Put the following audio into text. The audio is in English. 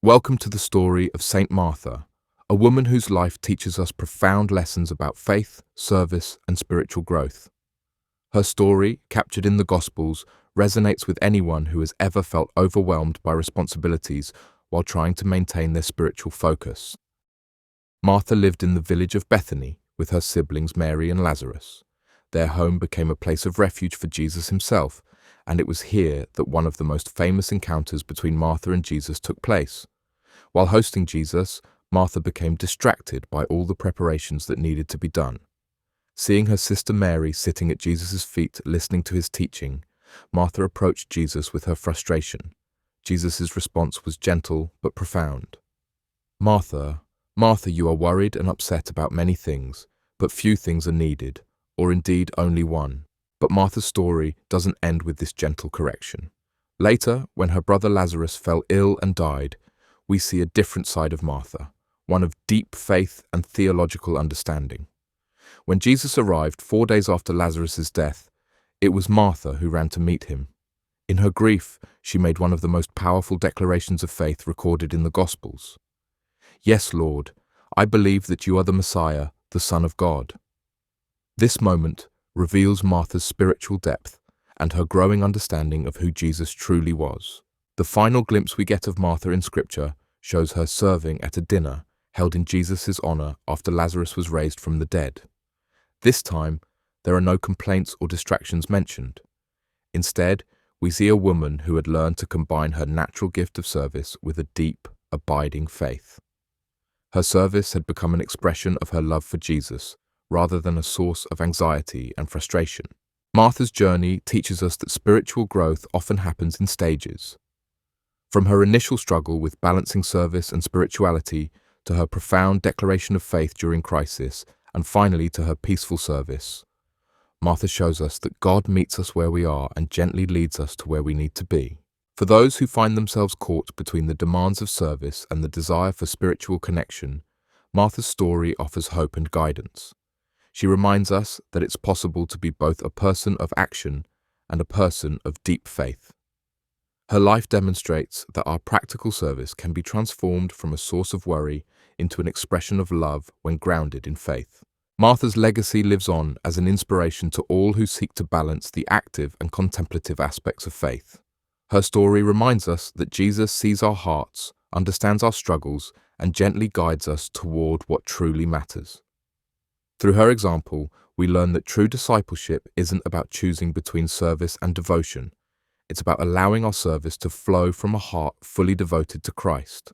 Welcome to the story of Saint Martha, a woman whose life teaches us profound lessons about faith, service, and spiritual growth. Her story, captured in the Gospels, resonates with anyone who has ever felt overwhelmed by responsibilities while trying to maintain their spiritual focus. Martha lived in the village of Bethany with her siblings Mary and Lazarus. Their home became a place of refuge for Jesus himself, and it was here that one of the most famous encounters between Martha and Jesus took place. While hosting Jesus, Martha became distracted by all the preparations that needed to be done. Seeing her sister Mary sitting at Jesus' feet listening to his teaching, Martha approached Jesus with her frustration. Jesus' response was gentle but profound. "Martha, Martha, you are worried and upset about many things, but few things are needed, or indeed only one." But Martha's story doesn't end with this gentle correction. Later, when her brother Lazarus fell ill and died, we see a different side of Martha, one of deep faith and theological understanding. When Jesus arrived 4 days after Lazarus' death, it was Martha who ran to meet him. In her grief, she made one of the most powerful declarations of faith recorded in the Gospels. "Yes, Lord, I believe that you are the Messiah, the Son of God." This moment reveals Martha's spiritual depth and her growing understanding of who Jesus truly was. The final glimpse we get of Martha in Scripture shows her serving at a dinner held in Jesus' honor after Lazarus was raised from the dead. This time, there are no complaints or distractions mentioned. Instead, we see a woman who had learned to combine her natural gift of service with a deep, abiding faith. Her service had become an expression of her love for Jesus, rather than a source of anxiety and frustration. Martha's journey teaches us that spiritual growth often happens in stages. From her initial struggle with balancing service and spirituality to her profound declaration of faith during crisis, and finally to her peaceful service, Martha shows us that God meets us where we are and gently leads us to where we need to be. For those who find themselves caught between the demands of service and the desire for spiritual connection, Martha's story offers hope and guidance. She reminds us that it's possible to be both a person of action and a person of deep faith. Her life demonstrates that our practical service can be transformed from a source of worry into an expression of love when grounded in faith. Martha's legacy lives on as an inspiration to all who seek to balance the active and contemplative aspects of faith. Her story reminds us that Jesus sees our hearts, understands our struggles, and gently guides us toward what truly matters. Through her example, we learn that true discipleship isn't about choosing between service and devotion. It's about allowing our service to flow from a heart fully devoted to Christ.